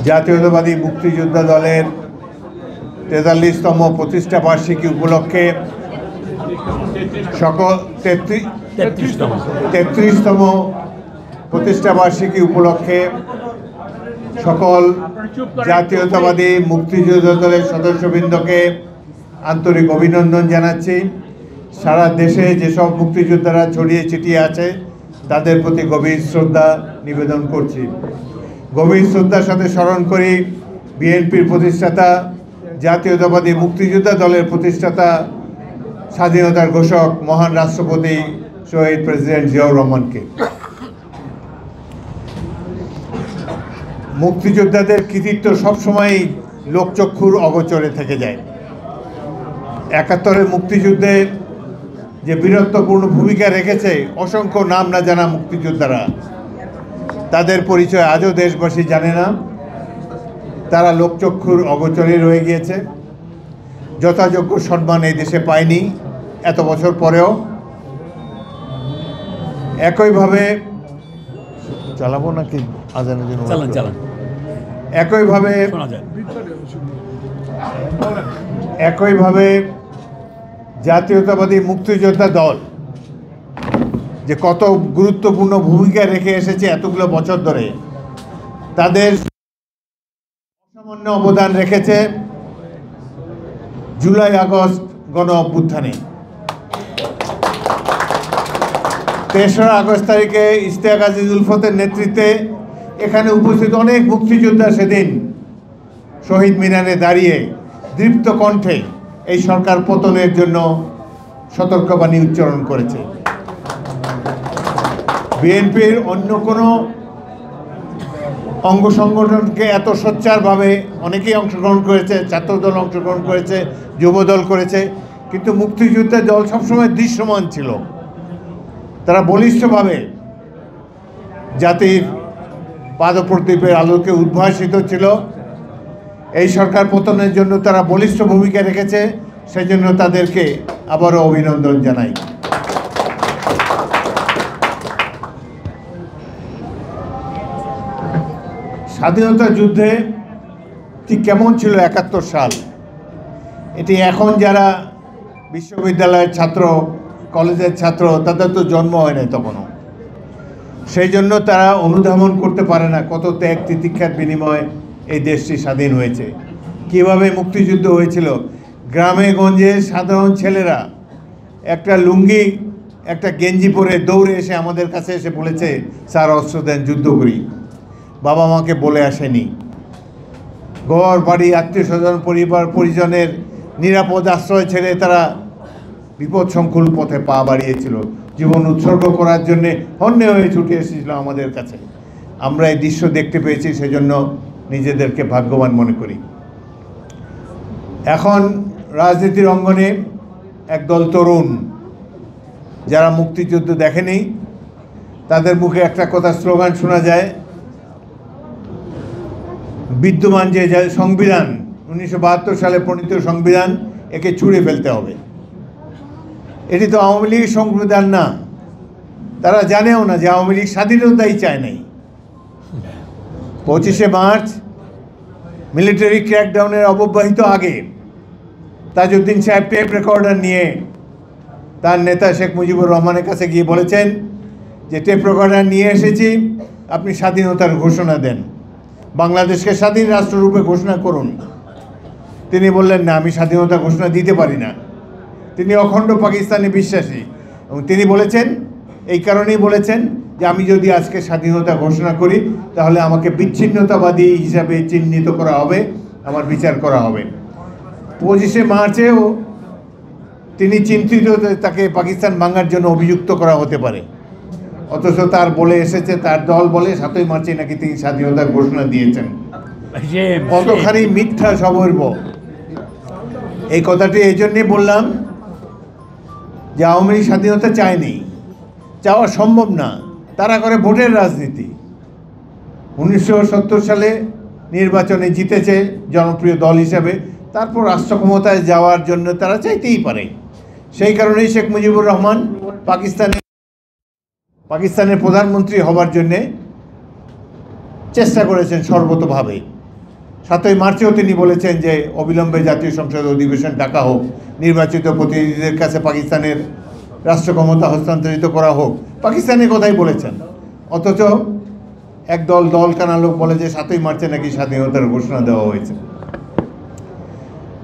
জাতীয়তাবাদী মুক্তিযোদ্ধা দলের ৪৩তম প্রতিষ্ঠা বার্ষিকী উপলক্ষে সকল ৩৩তম প্রতিষ্ঠা বার্ষিকী উপলক্ষে সকল জাতীয়তাবাদী মুক্তিযোদ্ধা দলের সদস্যবৃন্দকে আন্তরিক অভিনন্দন জানাচ্ছি। সারা দেশে যেসব মুক্তিযোদ্ধারা ছড়িয়ে ছিটিয়ে আছে তাদের প্রতি গভীর শ্রদ্ধা নিবেদন করছি। গভীর শ্রদ্ধার সাথে স্মরণ করি বিএনপির প্রতিষ্ঠাতা, জাতীয়তাবাদী মুক্তিযোদ্ধা দলের প্রতিষ্ঠাতা, স্বাধীনতার ঘোষক মহান রাষ্ট্রপতি শহীদ প্রেসিডেন্ট জিয়াউর রহমানকে। মুক্তিযোদ্ধাদের কৃতিত্ব সবসময় লোকচক্ষুর অগোচরে থেকে যায়। ৭১-এর মুক্তিযুদ্ধে যে বীরত্বপূর্ণ ভূমিকা রেখেছে অসংখ্য নাম না জানা মুক্তিযোদ্ধারা, তাদের পরিচয় আজও দেশবাসী জানে না। তারা লোকচক্ষুর অগোচরে রয়ে গিয়েছে, যথাযোগ্য সম্মান এই দেশে পায়নি এত বছর পরেও। একইভাবে চালাবো নাকি আজানের জন্য? একইভাবে জাতীয়তাবাদী মুক্তিযোদ্ধা দল যে কত গুরুত্বপূর্ণ ভূমিকা রেখে এসেছে এতগুলো বছর ধরে, তাদের অসামান্য অবদান রেখেছে জুলাই আগস্ট গণ অভ্যুত্থানে। ৩রা আগস্ট তারিখে ইশতিয়াক আজিজ উলফতের নেতৃত্বে এখানে উপস্থিত অনেক মুক্তিযোদ্ধা সেদিন শহীদ মিনারে দাঁড়িয়ে দীপ্ত কণ্ঠে এই সরকার পতনের জন্য সতর্কবাণী উচ্চারণ করেছে। বিএনপির অন্য কোনো অঙ্গ সংগঠনকে এত সোচ্চারভাবে অনেকেই অংশগ্রহণ করেছে, ছাত্রদল অংশগ্রহণ করেছে, যুবদল করেছে, কিন্তু মুক্তিযুদ্ধের দল সবসময় দৃশ্যমান ছিল। তারা বলিষ্ঠভাবে জাতির পাদপ্রদীপের আলোকে উদ্ভাসিত ছিল। এই সরকার পতনের জন্য তারা বলিষ্ঠ ভূমিকা রেখেছে, সেজন্য তাদেরকে আবারও অভিনন্দন জানাই। স্বাধীনতা যুদ্ধে ঠিক কেমন ছিল ৭১ সাল, এটি এখন যারা বিশ্ববিদ্যালয়ের ছাত্র, কলেজের ছাত্র, তাদের তো জন্ম হয় নাই তখনও। সেই জন্য তারা অনুধাবন করতে পারে না কত ত্যাগ তিতিক্ষার বিনিময়ে এই দেশটি স্বাধীন হয়েছে, কিভাবে মুক্তিযুদ্ধ হয়েছিল। গ্রামে গঞ্জে সাধারণ ছেলেরা একটা লুঙ্গি একটা গেঞ্জি পরে দৌড়ে এসে আমাদের কাছে এসে বলেছে, স্যার অস্ত্র দেন, যুদ্ধ করি। বাবা মাকে বলে আসেনি। ঘর বাড়ি, আত্মীয় স্বজন, পরিবার পরিজনের নিরাপদ আশ্রয় ছেড়ে তারা বিপদসংকুল পথে পা বাড়িয়েছিল, জীবন উৎসর্গ করার জন্যে হন্যে হয়ে ছুটে এসেছিল আমাদের কাছে। আমরা এই দৃশ্য দেখতে পেয়েছি, সেজন্য নিজেদেরকে ভাগ্যবান মনে করি। এখন রাজনীতির অঙ্গনে একদল তরুণ যারা মুক্তিযুদ্ধ দেখেনি, তাদের মুখে একটা কথা স্লোগান শোনা যায়, বিদ্যমান যে সংবিধান ১৯৭২ সালে প্রণীত সংবিধান, একে ছুঁড়ে ফেলতে হবে। এটি তো আওয়ামী লীগের সংবিধান না। তারা জানেও না যে আওয়ামী লীগ স্বাধীনতাই চায় নাই। ২৫শে মার্চ মিলিটারি ক্র্যাকডাউনের অব্যবহিত আগে তাজউদ্দিন সাহেব টেপ রেকর্ডার নিয়ে তার নেতা শেখ মুজিবুর রহমানের কাছে গিয়ে বলেছেন যে টেপ রেকর্ডার নিয়ে এসেছি, আপনি স্বাধীনতার ঘোষণা দেন, বাংলাদেশকে স্বাধীন রাষ্ট্ররূপে ঘোষণা করুন। তিনি বললেন, না, আমি স্বাধীনতা ঘোষণা দিতে পারি না। তিনি অখণ্ড পাকিস্তানে বিশ্বাসী এবং তিনি বলেছেন, এই কারণেই বলেছেন যে আমি যদি আজকে স্বাধীনতা ঘোষণা করি তাহলে আমাকে বিচ্ছিন্নতাবাদী হিসাবে চিহ্নিত করা হবে, আমার বিচার করা হবে। ২৫শে মার্চেও তিনি চিন্তিত তাকে পাকিস্তান ভাঙার জন্য অভিযুক্ত করা হতে পারে, অথচ তার বলে এসেছে, তার দল বলে ৭ই মার্চে নাকি তিনি স্বাধীনতার ঘোষণা দিয়েছেন। কতখানি মিথ্যা সবর্ব। এই কথাটি এই জন্যই বললাম যে আওয়ামী লীগ স্বাধীনতা চায়নি, চাওয়া সম্ভব না। তারা করে ভোটের রাজনীতি। ১৯৭০ সালে নির্বাচনে জিতেছে জনপ্রিয় দল হিসাবে, তারপর রাষ্ট্র ক্ষমতায় যাওয়ার জন্য তারা চাইতেই পারে। সেই কারণেই শেখ মুজিবুর রহমান পাকিস্তানের প্রধানমন্ত্রী হবার জন্যে চেষ্টা করেছেন সর্বতোভাবে। 7ই মার্চেও তিনি বলেছেন যে অবিলম্বে জাতীয় সংসদ অধিবেশন ডাকা হোক, নির্বাচিত প্রতিনিধিদের কাছে পাকিস্তানের রাষ্ট্র ক্ষমতা হস্তান্তরিত করা হোক, পাকিস্তানের কথাই বলেছেন। অথচ একদল দলকানা লোক বলে যে 7ই মার্চে নাকি স্বাধীনতার ঘোষণা দেওয়া হয়েছে।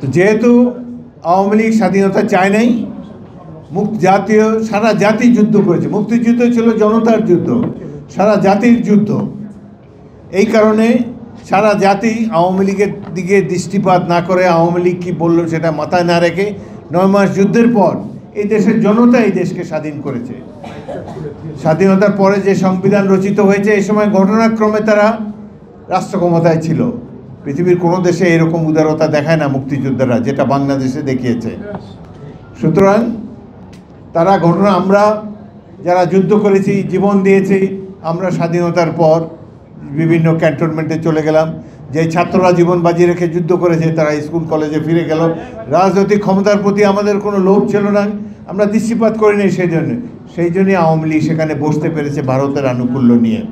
তো যেহেতু আওয়ামী লীগ স্বাধীনতা চায় নাই, সারা জাতি যুদ্ধ করেছে, মুক্তিযুদ্ধ ছিল জনতার যুদ্ধ, সারা জাতির যুদ্ধ। এই কারণে সারা জাতি আওয়ামী লীগের দিকে দৃষ্টিপাত না করে, আওয়ামী লীগ কী বলল সেটা মাথায় না রেখে 9 মাস যুদ্ধের পর এই দেশের জনতা এই দেশকে স্বাধীন করেছে। স্বাধীনতার পরে যে সংবিধান রচিত হয়েছে, এই সময় ঘটনাক্রমে তারা রাষ্ট্র ক্ষমতায় ছিল। পৃথিবীর কোনো দেশে এরকম উদারতা দেখায় না মুক্তিযোদ্ধারা, যেটা বাংলাদেশে দেখিয়েছে। সুতরাং তারা আমরা যারা যুদ্ধ করেছি, জীবন দিয়েছি, আমরা স্বাধীনতার পর বিভিন্ন ক্যান্টনমেন্টে চলে গেলাম। যে ছাত্ররা জীবন বাজি রেখে যুদ্ধ করেছে তারা স্কুল কলেজে ফিরে গেল। রাজনৈতিক ক্ষমতার প্রতি আমাদের কোনো লোভ ছিল না, আমরা দৃষ্টিপাত করিনি। সেই জন্যই আওয়ামী লীগ সেখানে বসতে পেরেছে ভারতের আনুকূল্য নিয়ে।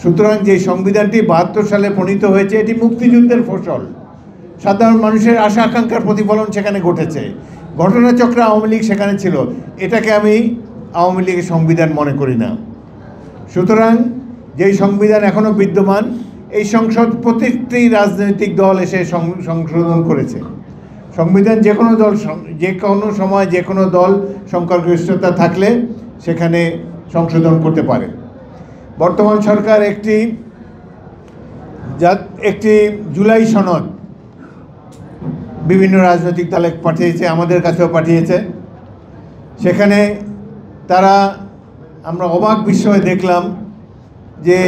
সুতরাং যে সংবিধানটি 72 সালে প্রণীত হয়েছে, এটি মুক্তিযুদ্ধের ফসল। সাধারণ মানুষের আশা আকাঙ্ক্ষার প্রতিফলন সেখানে ঘটেছে। ঘটনাচক্রে আওয়ামী লীগ সেখানে ছিল, এটাকে আমি আওয়ামী লীগের সংবিধান মনে করি না। সুতরাং যেই সংবিধান এখনও বিদ্যমান, এই সংসদ প্রত্যেকটি রাজনৈতিক দল এসে সংশোধন করেছে। সংবিধান যে কোনো সময় যে কোনো দল সংখ্যাগরিষ্ঠতা থাকলে সেখানে সংশোধন করতে পারে। বর্তমান সরকার একটি জুলাই সনদ বিভিন্ন রাজনৈতিক দলে পাঠিয়েছে, আমাদের কাছেও পাঠিয়েছে। সেখানে আমরা অবাক বিস্ময়ে দেখলাম যে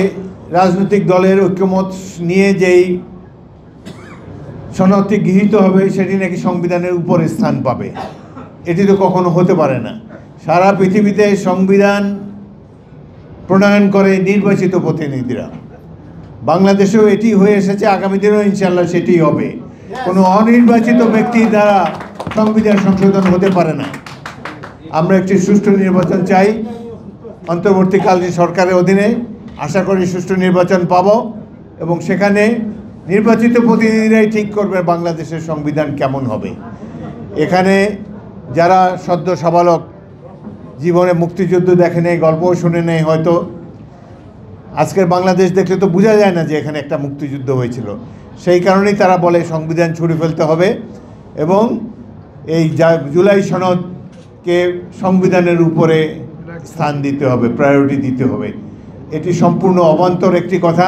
রাজনৈতিক দলের ঐক্যমত নিয়ে যেই সনদটি গৃহীত হবে সেটি নাকি সংবিধানের উপরে স্থান পাবে। এটি তো কখনো হতে পারে না। সারা পৃথিবীতে সংবিধান প্রণয়ন করে নির্বাচিত প্রতিনিধিরা। বাংলাদেশেও এটি হয়ে এসেছে, আগামী দিনেও ইনশাআল্লাহ সেটি হবে। কোনো অনির্বাচিত ব্যক্তির দ্বারা সংবিধান সংশোধন হতে পারে না। আমরা একটি সুষ্ঠু নির্বাচন চাই অন্তর্বর্তীকালীন সরকারের অধীনে। আশা করি সুষ্ঠু নির্বাচন পাব এবং সেখানে নির্বাচিত প্রতিনিধিরাই ঠিক করবে বাংলাদেশের সংবিধান কেমন হবে। এখানে যারা সদ্য সাবালক, জীবনে মুক্তিযুদ্ধ দেখে নেই, গল্পও শুনে নেই, হয়তো আজকের বাংলাদেশ দেখলে তো বোঝা যায় না যে এখানে একটা মুক্তিযুদ্ধ হয়েছিল। সেই কারণেই তারা বলে সংবিধান ছুঁড়ে ফেলতে হবে এবং এই জুলাই সনদকে সংবিধানের উপরে স্থান দিতে হবে, প্রায়োরিটি দিতে হবে। এটি সম্পূর্ণ অবান্তর একটি কথা।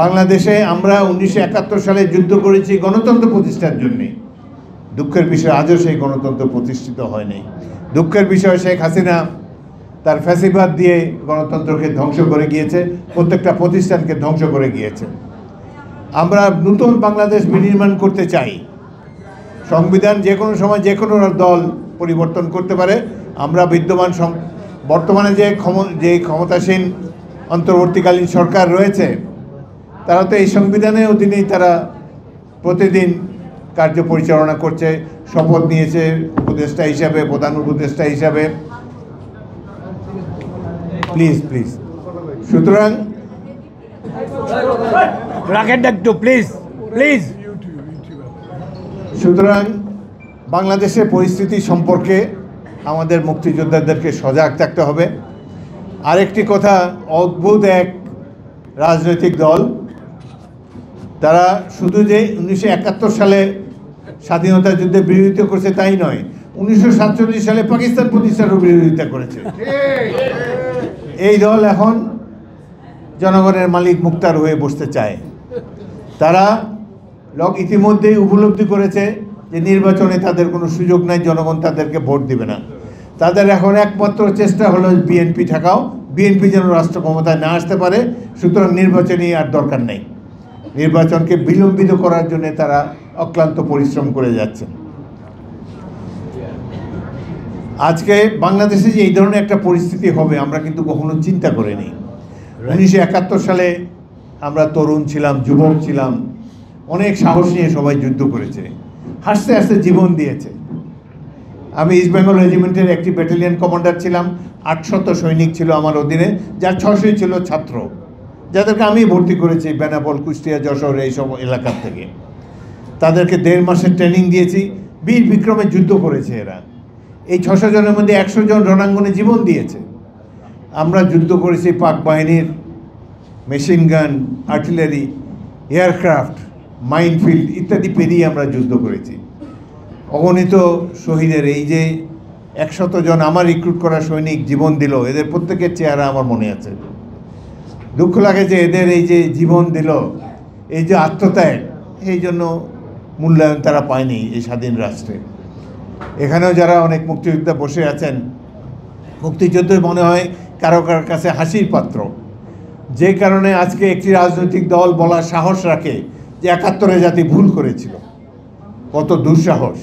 বাংলাদেশে আমরা 1971 সালে যুদ্ধ করেছি গণতন্ত্র প্রতিষ্ঠার জন্যে। দুঃখের বিষয় আজও সেই গণতন্ত্র প্রতিষ্ঠিত হয়নি। দুঃখের বিষয় শেখ হাসিনা তার ফ্যাসিবাদ দিয়ে গণতন্ত্রকে ধ্বংস করে গিয়েছে, প্রত্যেকটা প্রতিষ্ঠানকে ধ্বংস করে গিয়েছে। আমরা নতুন বাংলাদেশ বিনির্মাণ করতে চাই। সংবিধান যে কোনো সময় যে কোনো দল পরিবর্তন করতে পারে। আমরা বর্তমানে যে ক্ষমতাসীন অন্তর্বর্তীকালীন সরকার রয়েছে, তারা তো এই সংবিধানের অধীনেই তারা প্রতিদিন কার্য পরিচালনা করছে, শপথ নিয়েছে উপদেষ্টা হিসাবে, প্রধান উপদেষ্টা হিসাবে। প্লিজ সুতরাং সুতরাং বাংলাদেশের পরিস্থিতি সম্পর্কে আমাদের মুক্তিযোদ্ধাদেরকে সজাগ থাকতে হবে। আরেকটি কথা, অদ্ভুত এক রাজনৈতিক দল, তারা শুধু যে 1971 সালে স্বাধীনতা যুদ্ধে বিরোধিতা করেছে তাই নয়, 1947 সালে পাকিস্তান প্রতিষ্ঠারও বিরোধিতা করেছে। এই দল এখন জনগণের মালিক মুক্তার হয়ে বসতে চায়। তারা ইতিমধ্যেই উপলব্ধি করেছে যে নির্বাচনে তাদের কোনো সুযোগ নাই, জনগণ তাদেরকে ভোট দিবে না। তাদের এখন একমাত্র চেষ্টা হলো বিএনপি ঠেকাও, বিএনপি যেন রাষ্ট্র ক্ষমতায় না আসতে পারে। সুতরাং নির্বাচনী আর দরকার নেই, নির্বাচনকে বিলম্বিত করার জন্য তারা অক্লান্ত পরিশ্রম করে যাচ্ছেন। আজকে বাংলাদেশে যে এই ধরনের একটা পরিস্থিতি হবে আমরা কিন্তু কখনো চিন্তা করিনি। 1971 সালে আমরা তরুণ ছিলাম, যুবক ছিলাম, অনেক সাহস নিয়ে সবাই যুদ্ধ করেছে, হাসতে হাসতে জীবন দিয়েছে। আমি ইস্ট বেঙ্গল রেজিমেন্টের একটি ব্যাটালিয়ন কমান্ডার ছিলাম, 800 সৈনিক ছিল আমার অধীনে, যার 600 ছিল ছাত্র। যাদেরকে আমি ভর্তি করেছি বেনাপোল, কুষ্টিয়া, যশোর এইসব এলাকার থেকে, তাদেরকে 1.5 মাসের ট্রেনিং দিয়েছি। বীর বিক্রমে যুদ্ধ করেছে এরা। এই 600 জনের মধ্যে 100 জন রণাঙ্গনে জীবন দিয়েছে। আমরা যুদ্ধ করেছি পাক বাহিনীর machine gun, artillery, aircraft, minefield ইত্যাদি পেরিয়ে আমরা যুদ্ধ করেছি। অগণিত শহীদের, এই যে 100 জন আমার রিক্রুট করা সৈনিক জীবন দিল, এদের প্রত্যেকের চেহারা আমার মনে আছে। দুঃখ লাগে যে এদের এই যে জীবন দিল, এই যে আত্মত্যাগ, এই জন্য মূল্যায়ন তারা পায়নি এই স্বাধীন রাষ্ট্রে। এখানেও যারা অনেক মুক্তিযোদ্ধা বসে আছেন, মুক্তিযুদ্ধ মনে হয় কারো কারোর কাছে হাসির পাত্র, যে কারণে আজকে একটি রাজনৈতিক দল বলার সাহস রাখে যে 71-এ জাতি ভুল করেছিল। কত দুঃসাহস!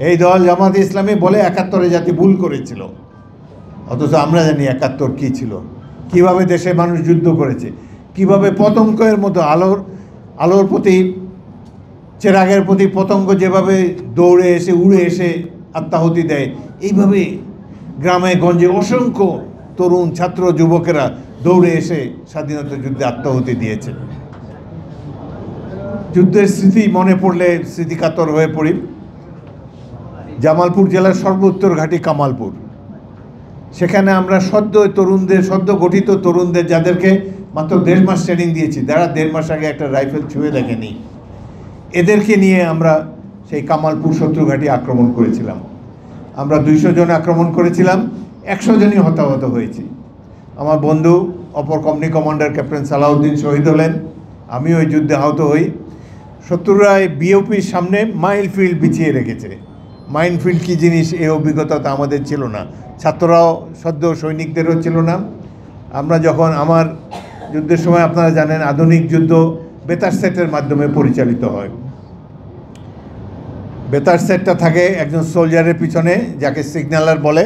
এই দল জামাতে ইসলামী বলে 71-এ জাতি ভুল করেছিল, অথচ আমরা জানি 71 কী ছিল, কিভাবে দেশে মানুষ যুদ্ধ করেছে, কিভাবে পতঙ্গের মতো আলোর প্রতি, চেরাগের প্রতি পতঙ্গ যেভাবে দৌড়ে এসে উড়ে এসে আত্মাহুতি দেয়, এইভাবে গ্রামে গঞ্জে অসংখ্য তরুণ ছাত্র যুবকেরা দৌড়ে এসে স্বাধীনতা যুদ্ধে আত্মাহুতি দিয়েছে। যুদ্ধের স্মৃতি মনে পড়লে স্মৃতিকাতর হয়ে পড়ি। জামালপুর জেলার সর্বোত্তর ঘাঁটি কামালপুর, সেখানে আমরা সদ্য গঠিত তরুণদের, যাদেরকে মাত্র 1.5 মাস ট্রেনিং দিয়েছি, যারা 1.5 মাস আগে একটা রাইফেল ছুঁয়ে দেখেনি, এদেরকে নিয়ে আমরা সেই কামালপুর শত্রু ঘাঁটি আক্রমণ করেছিলাম। আমরা 200 জন আক্রমণ করেছিলাম, 100 জনই হতাহত হয়েছি। আমার বন্ধু অপর কোম্পানি কমান্ডার ক্যাপ্টেন সালাউদ্দিন শহীদ হলেন, আমি ওই যুদ্ধে আহত হই। শত্রুরা বিওপির সামনে মাইনফিল্ড বিছিয়ে রেখেছে। মাইনফিল্ড কী জিনিস এই অভিজ্ঞতা তো আমাদের ছিল না, ছাত্ররাও সদ্য সৈনিকদেরও ছিল না। আমরা যখন, আমার যুদ্ধের সময় আপনারা জানেন আধুনিক যুদ্ধ বেতার সেটের মাধ্যমে পরিচালিত হয়। বেতার সেটটা থাকে একজন সোলজারের পিছনে, যাকে সিগন্যালার বলে।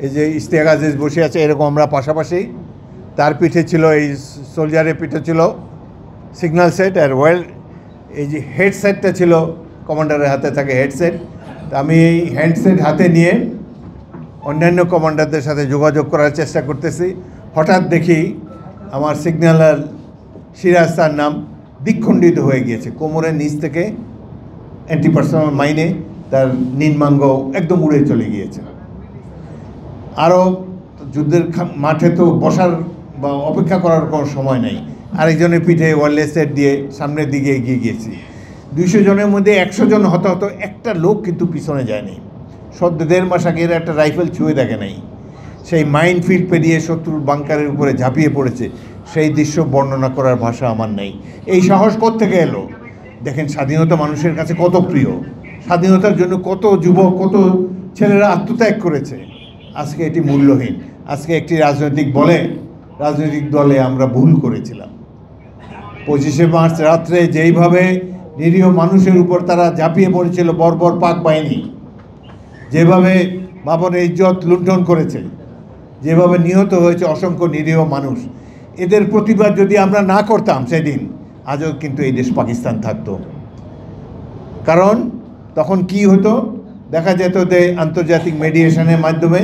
এই যে ইশতিয়াক আজিজ বসে আছে এরকম আমরা পাশাপাশি, তার পিঠে ছিল, এই সোলজারের পিঠে ছিল সিগন্যাল সেট, আর এই যে হেডসেটটা ছিল কমান্ডারের হাতে থাকে হেডসেট। আমি এই হ্যান্ডসেট হাতে নিয়ে অন্যান্য কমান্ডারদের সাথে যোগাযোগ করার চেষ্টা করতেছি। হঠাৎ দেখি আমার সিগন্যালার সিরাজ, তার নাম, দ্বিখণ্ডিত হয়ে গিয়েছে। কোমরের নিচ থেকে অ্যান্টিপার্সোনাল মাইনে তার নিম্নাঙ্গ একদম উড়ে চলে গিয়েছে। আরও যুদ্ধের মাঠে তো বসার বা অপেক্ষা করার কোনো সময় নেই, আরেকজনের পিঠে ওয়্যারলেস সেট দিয়ে সামনের দিকে এগিয়ে গিয়েছি। 200 জনের মধ্যে 100 জন হতাহত, একটা লোক কিন্তু পিছনে যায়নি। 1.5 মাস আগে এরা একটা রাইফেল ছুঁয়ে দেখে নাই, সেই মাইনফিল্ড পেরিয়ে শত্রুর বাংকারের উপরে ঝাঁপিয়ে পড়েছে। সেই দৃশ্য বর্ণনা করার ভাষা আমার নেই। এই সাহস কোত্থেকে এলো? দেখেন স্বাধীনতা মানুষের কাছে কত প্রিয়, স্বাধীনতার জন্য কত যুবক, কত ছেলেরা আত্মত্যাগ করেছে। আজকে এটি মূল্যহীন। আজকে একটি রাজনৈতিক দলে আমরা ভুল করেছিলাম। 25শে মার্চ রাত্রে যেইভাবে নিরীহ মানুষের উপর তারা ঝাঁপিয়ে পড়েছিল বর্বর পাক বাহিনী, যেভাবে বাবরের ইজ্জত লুণ্ঠন করেছে, যেভাবে নিহত হয়েছে অসংখ্য নিরীহ মানুষ, এদের প্রতিবাদ যদি আমরা না করতাম সেদিন, আজও কিন্তু এই দেশ পাকিস্তান থাকতো। কারণ তখন কি হতো, দেখা যেত যে আন্তর্জাতিক মিডিয়েশনের মাধ্যমে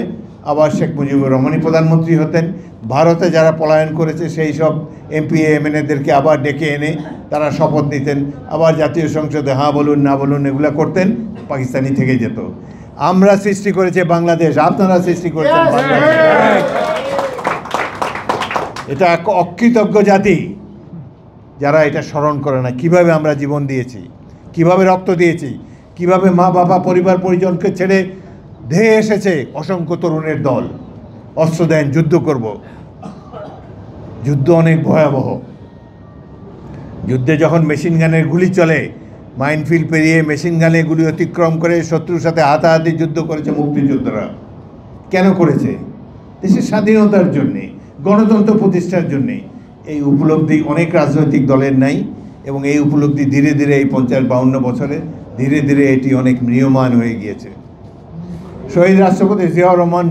আবার শেখ মুজিবুর রহমানই প্রধানমন্ত্রী হতেন। ভারতে যারা পলায়ন করেছে সেই সব এমপি এমএনএদেরকে আবার ডেকে এনে তারা শপথ নিতেন, আবার জাতীয় সংসদে হ্যাঁ বলুন না বলুন এগুলো করতেন, পাকিস্তানি থেকে যেত। আমরা সৃষ্টি করেছে বাংলাদেশ, আপনারা সৃষ্টি করেছেন বাংলাদেশ। এটা এক অকৃতজ্ঞ জাতি যারা এটা স্মরণ করে না, কিভাবে আমরা জীবন দিয়েছি, কিভাবে রক্ত দিয়েছি, কিভাবে মা বাবা পরিবার পরিজনকে ছেড়ে ধেয়ে এসেছে অসংখ্য তরুণের দল। অস্ত্র দেন, যুদ্ধ করব। যুদ্ধ অনেক ভয়াবহ। যুদ্ধে যখন মেশিন গানের গুলি চলে, মাইনফিল্ড পেরিয়ে মেশিন গানে গুলি অতিক্রম করে শত্রুর সাথে হাতাহাতি যুদ্ধ করেছে মুক্তিযোদ্ধারা। কেন করেছে? দেশের স্বাধীনতার জন্যে, গণতন্ত্র প্রতিষ্ঠার জন্যে। এই উপলব্ধি অনেক রাজনৈতিক দলের নাই, এবং এই উপলব্ধি ধীরে ধীরে এই 50-52 বছরে ধীরে ধীরে এটি অনেক ম্রিয়মাণ হয়ে গিয়েছে। শহীদ রাষ্ট্রপতি জিয়াউর রহমান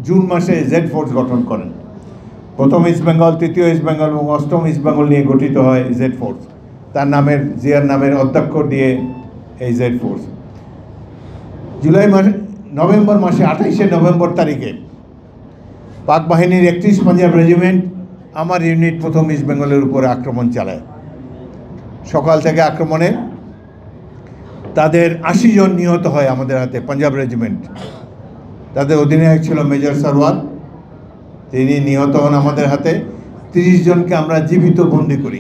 জুন মাসে জেড ফোর্স গঠন করেন। প্রথম ইস্ট বেঙ্গল, তৃতীয় ইস্ট বেঙ্গল এবং অষ্টম ইস্ট বেঙ্গল নিয়ে গঠিত হয় জেড ফোর্স। তার নামের, জিয়ার নামের অধ্যক্ষ দিয়ে এই জেড ফোর্স। নভেম্বর মাসে 28শে নভেম্বর তারিখে পাক বাহিনীর 31 পাঞ্জাব রেজিমেন্ট আমার ইউনিট প্রথম ইস্ট বেঙ্গলের উপরে আক্রমণ চালায়। সকাল থেকে আক্রমণে তাদের 80 জন নিহত হয় আমাদের হাতে। পাঞ্জাব রেজিমেন্ট, তাদের অধিনায়ক ছিল মেজর সরওয়ার, তিনি নিহত হন আমাদের হাতে। 30 জনকে আমরা জীবিত বন্দি করি।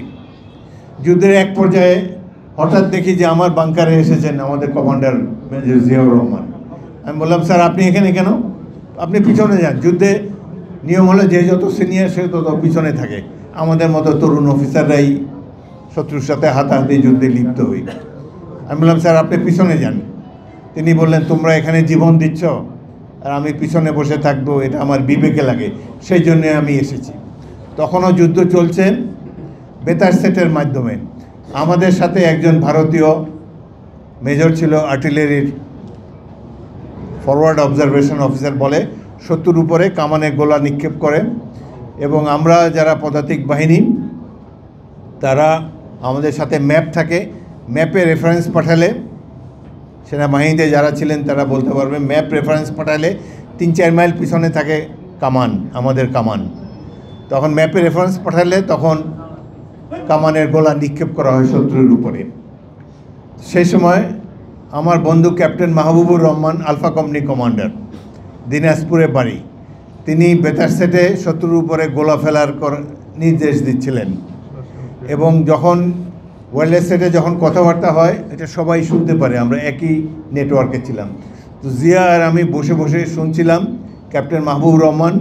যুদ্ধের এক পর্যায়ে হঠাৎ দেখি যে আমার বাংকারে এসেছেন আমাদের কমান্ডার মেজর জিয়াউর রহমান। আমি বললাম, স্যার আপনি এখানে কেন? আপনি পিছনে যান। যুদ্ধে নিয়ম হলো যে যত সিনিয়র সে তত পিছনে থাকে। আমাদের মতো তরুণ অফিসাররাই শত্রুর সাথে হাতাহাতি যুদ্ধে লিপ্ত হই। আমি বললাম, স্যার আপনি পিছনে যান। তিনি বললেন, তোমরা এখানে জীবন দিচ্ছ আর আমি পিছনে বসে থাকবো, এটা আমার বিবেকে লাগে, সেই জন্যে আমি এসেছি। তখনও যুদ্ধ চলছে বেতার সেটের মাধ্যমে। আমাদের সাথে একজন ভারতীয় মেজর ছিল, আর্টিলারির ফরওয়ার্ড অবজারভেশন অফিসার বলে, শত্রুর উপরে কামানে গোলা নিক্ষেপ করেন এবং আমরা যারা পদাতিক বাহিনী তারা আমাদের সাথে ম্যাপ থাকে, ম্যাপে রেফারেন্স পাঠালে, সেনাবাহিনীতে যারা ছিলেন তারা বলতে পারবে, ম্যাপ রেফারেন্স পাঠালে 3-4 মাইল পিছনে থাকে কামান, আমাদের কামান। তখন ম্যাপে রেফারেন্স পাঠালে তখন কামানের গোলা নিক্ষেপ করা হয় শত্রুর উপরে। সেই সময় আমার বন্ধু captain Mahbubur Rahman, alpha company commander, দিনাজপুরে বাড়ি, তিনি বেতার সেটে শত্রুর উপরে গোলা ফেলার নির্দেশ দিচ্ছিলেন। এবং যখন ওয়্যারলেস সেটে যখন কথাবার্তা হয় এটা সবাই শুনতে পারে, আমরা একই নেটওয়ার্কে ছিলাম। তো জিয়া আর আমি বসে বসে শুনছিলাম ক্যাপ্টেন মাহবুবুর রহমান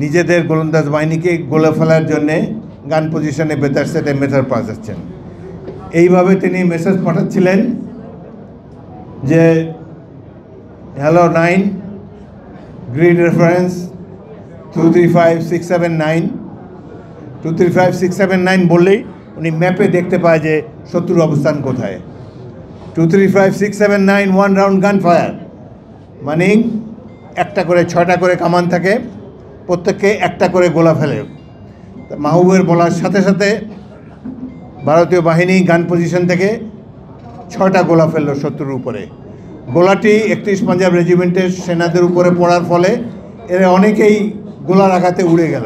নিজেদের গোলন্দাজ বাহিনীকে গোলা ফেলার জন্যে গান পজিশনে বেতার সেটে মেসেজ পাঠাচ্ছেন। এইভাবে তিনি মেসেজ পাঠাচ্ছিলেন যে হ্যালো 9 গ্রিড রেফারেন্স 235679, 235679 বললেই উনি ম্যাপে দেখতে পায় যে শত্রুর অবস্থান কোথায়। 235679 1 রাউন্ড গান ফায়ার, মানে একটা করে 6টা করে কামান থাকে, প্রত্যেককে একটা করে গোলা ফেলে। মাহবুবের বলার সাথে সাথে ভারতীয় বাহিনী গান পজিশন থেকে 6টা গোলা ফেললো শত্রুর উপরে। গোলাটি 31 পাঞ্জাব রেজিমেন্টের সেনাদের উপরে পড়ার ফলে এরা অনেকেই গোলার আঘাতে উড়ে গেল।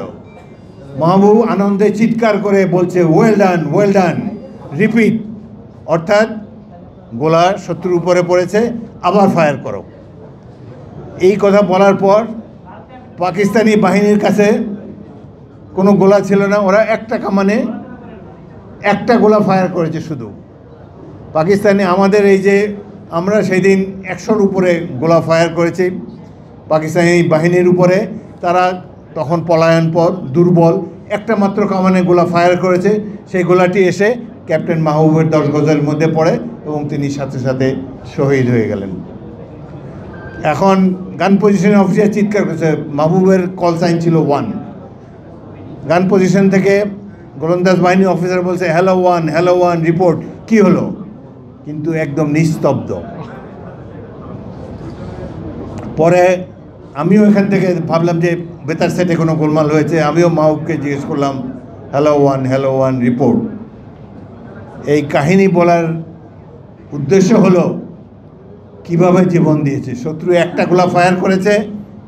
মাহবুব আনন্দে চিৎকার করে বলছে, well done, well done, repeat, অর্থাৎ গোলা শত্রুর উপরে পড়েছে, আবার ফায়ার করো। এই কথা বলার পর পাকিস্তানি বাহিনীর কাছে কোনো গোলা ছিল না, ওরা একটা কামানে একটা গোলা ফায়ার করেছে শুধু। পাকিস্তানি আমাদের এই যে আমরা সেই দিন 100-র উপরে গোলা ফায়ার করেছি পাকিস্তানি বাহিনীর উপরে, তারা তখন পলায়ন পর দুর্বল, একটা মাত্র কামানে গোলা ফায়ার করেছে। সেই গোলাটি এসে ক্যাপ্টেন মাহবুবের 10 গজের মধ্যে পড়ে এবং তিনি সাথে সাথে শহীদ হয়ে গেলেন। এখন গান পজিশনের অফিসার চিৎকার করেছে, মাহবুবের কল সাইন ছিল 1। গান পজিশন থেকে গোলন্দাজ বাহিনী অফিসার বলছে, হ্যালো 1, হ্যালো 1, রিপোর্ট, কি হলো? কিন্তু একদম নিস্তব্ধ। পরে আমিও এখান থেকে ভাবলাম যে বেতার সেটে কোনো গোলমাল হয়েছে, আমিও মাহবুবকে জিজ্ঞেস করলাম, হ্যালো 1, হ্যালো 1, রিপোর্ট। এই কাহিনী বলার উদ্দেশ্য হলো কিভাবে জীবন দিয়েছে। শত্রু একটা গোলা ফায়ার করেছে,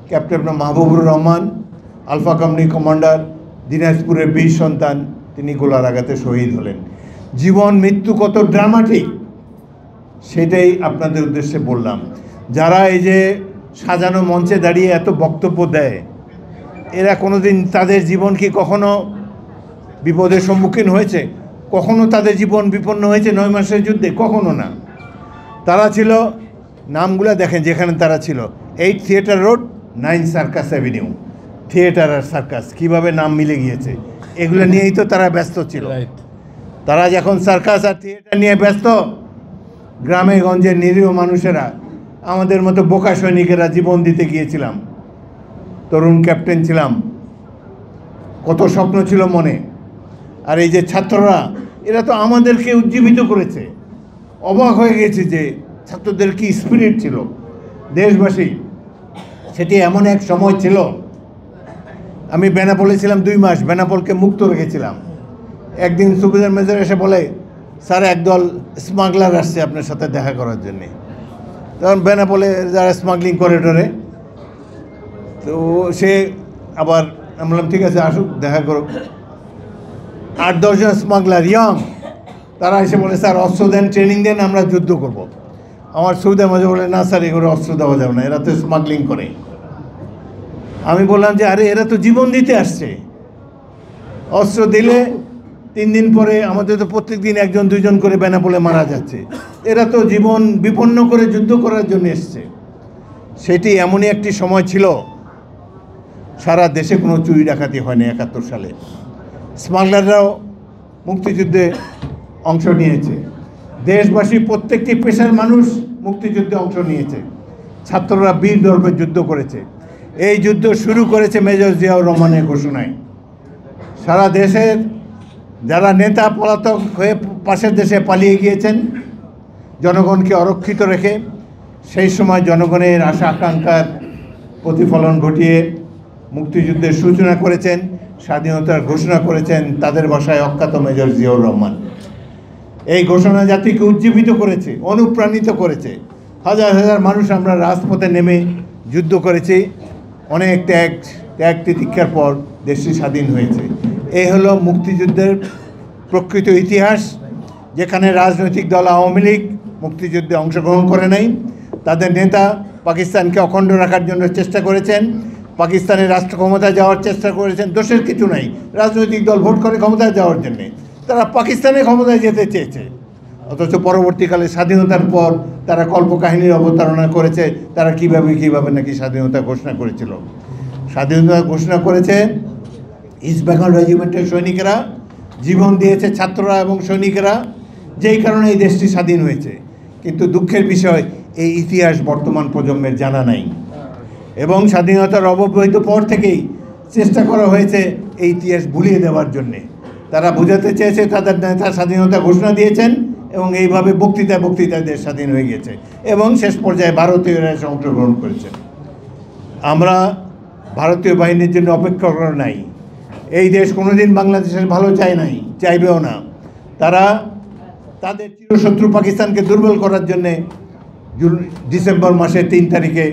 captain Mahbubur Rahman, alpha company commander, দিনাজপুরের বীর সন্তান, তিনি গোলার আঘাতে শহীদ হলেন। জীবন মৃত্যু কত ড্রামাটিক সেটাই আপনাদের উদ্দেশ্যে বললাম। যারা এই যে সাজানো মঞ্চে দাঁড়িয়ে এত বক্তব্য দেয়, এরা কোনোদিন তাদের জীবন কি কখনো বিপদের সম্মুখীন হয়েছে? কখনো তাদের জীবন বিপন্ন হয়েছে 9 মাসের যুদ্ধে? কখনো না। তারা ছিল, নামগুলো দেখেন যেখানে তারা ছিল, 8 theatre road, 9 circus avenue. Theatre আর সার্কাস কীভাবে নাম মিলে গিয়েছে, এগুলো নিয়েই তো তারা ব্যস্ত ছিল। তারা যখন সার্কাস আর থিয়েটার নিয়ে ব্যস্ত, গ্রামে গঞ্জের নিরীহ মানুষেরা, আমাদের মতো বোকা সৈনিকেরা জীবন দিতে গিয়েছিলাম, তরুণ ক্যাপ্টেন ছিলাম, কত স্বপ্ন ছিল মনে। আর এই যে ছাত্ররা, এরা তো আমাদেরকে উজ্জীবিত করেছে। অবাক হয়ে গেছে যে ছাত্রদের কি স্পিরিট ছিল। দেশবাসী, সেটি এমন এক সময় ছিল, আমি বেনাপোলে ছিলাম 2 মাস, বেনাপোলকে মুক্ত রেখেছিলাম। একদিন সুবেদার মেজর এসে বলে, স্যার একদল স্মাগলার আসছে আপনার সাথে দেখা করার জন্যে। তখন বেনাপোলে যারা স্মাগলিং করিডোরে, তো সে আবার আমি বললাম ঠিক আছে আসুক দেখা করুক। 8-10 জন স্মাগলার ইয়ং, তারা এসে বলে স্যার অস্ত্র দেন, ট্রেনিং দেন, আমরা যুদ্ধ করব। আমার সৌদে মাঝে বলে না স্যার এগুলো অস্ত্র দেওয়া যাবে না, এরা তো স্মাগলিং করে। আমি বললাম যে আরে এরা তো জীবন দিতে আসছে, অস্ত্র দিলে 3 দিন পরে আমাদের তো প্রত্যেক দিন 1-2 জন করে বেনাপোলে মারা যাচ্ছে, এরা তো জীবন বিপন্ন করে যুদ্ধ করার জন্য এসছে। সেটি এমনই একটি সময় ছিল, সারা দেশে কোনো চুরি ডাকাতি হয়নি 71 সালে। স্মাগলাররাও মুক্তিযুদ্ধে অংশ নিয়েছে, দেশবাসী প্রত্যেকটি পেশার মানুষ মুক্তিযুদ্ধে অংশ নিয়েছে, ছাত্ররা বীর দর্পে যুদ্ধ করেছে। এই যুদ্ধ শুরু করেছে মেজর জিয়াউর রহমানের ঘোষণায়। সারা দেশের যারা নেতা পলাতক হয়ে পাশের দেশে পালিয়ে গিয়েছেন জনগণকে অরক্ষিত রেখে, সেই সময় জনগণের আশা আকাঙ্ক্ষার প্রতিফলন ঘটিয়ে মুক্তিযুদ্ধের সূচনা করেছেন, স্বাধীনতার ঘোষণা করেছেন তাদের ভাষায় অখ্যাত মেজর জিয়াউর রহমান। এই ঘোষণা জাতিকে উজ্জীবিত করেছে, অনুপ্রাণিত করেছে। হাজার হাজার মানুষ আমরা রাজপথে নেমে যুদ্ধ করেছি, অনেক ত্যাগ তিতিক্ষার পর দেশটি স্বাধীন হয়েছে। এই হলো মুক্তিযুদ্ধের প্রকৃত ইতিহাস, যেখানে রাজনৈতিক দল আওয়ামী লীগ মুক্তিযুদ্ধে অংশগ্রহণ করে নাই। তাদের নেতা পাকিস্তানকে অখণ্ড রাখার জন্য চেষ্টা করেছেন, পাকিস্তানের রাষ্ট্র ক্ষমতায় যাওয়ার চেষ্টা করেছেন। দোষের কিছু নাই, রাজনৈতিক দল ভোট করে ক্ষমতায় যাওয়ার জন্যে তারা পাকিস্তানের ক্ষমতায় যেতে চেয়েছে, অথচ পরবর্তীকালে স্বাধীনতার পর তারা কল্পকাহিনীর অবতারণা করেছে তারা কীভাবে নাকি স্বাধীনতা ঘোষণা করেছিল। স্বাধীনতা ঘোষণা করেছে ইস্ট বেঙ্গল রেজিমেন্টের সৈনিকেরা, জীবন দিয়েছে ছাত্ররা এবং সৈনিকেরা, যেই কারণে এই দেশটি স্বাধীন হয়েছে। কিন্তু দুঃখের বিষয় এই ইতিহাস বর্তমান প্রজন্মের জানা নাই, এবং স্বাধীনতার অব্যবহিত পর থেকেই চেষ্টা করা হয়েছে এই ইতিহাস ভুলিয়ে দেওয়ার জন্যে। তারা বোঝাতে চেয়েছে তাদের নেতা স্বাধীনতা ঘোষণা দিয়েছেন এবং এইভাবে বক্তৃতায় দেশ স্বাধীন হয়ে গেছে, এবং শেষ পর্যায়ে ভারতীয়রা এসে অংশগ্রহণ করেছেন। আমরা ভারতীয় বাহিনীর জন্য অপেক্ষা করা নাই। এই দেশ কোনোদিন বাংলাদেশের ভালো চায় নাই, চাইবেও না। তারা তাদের চিরশত্রু পাকিস্তানকে দুর্বল করার জন্যে ডিসেম্বর মাসের 3 তারিখে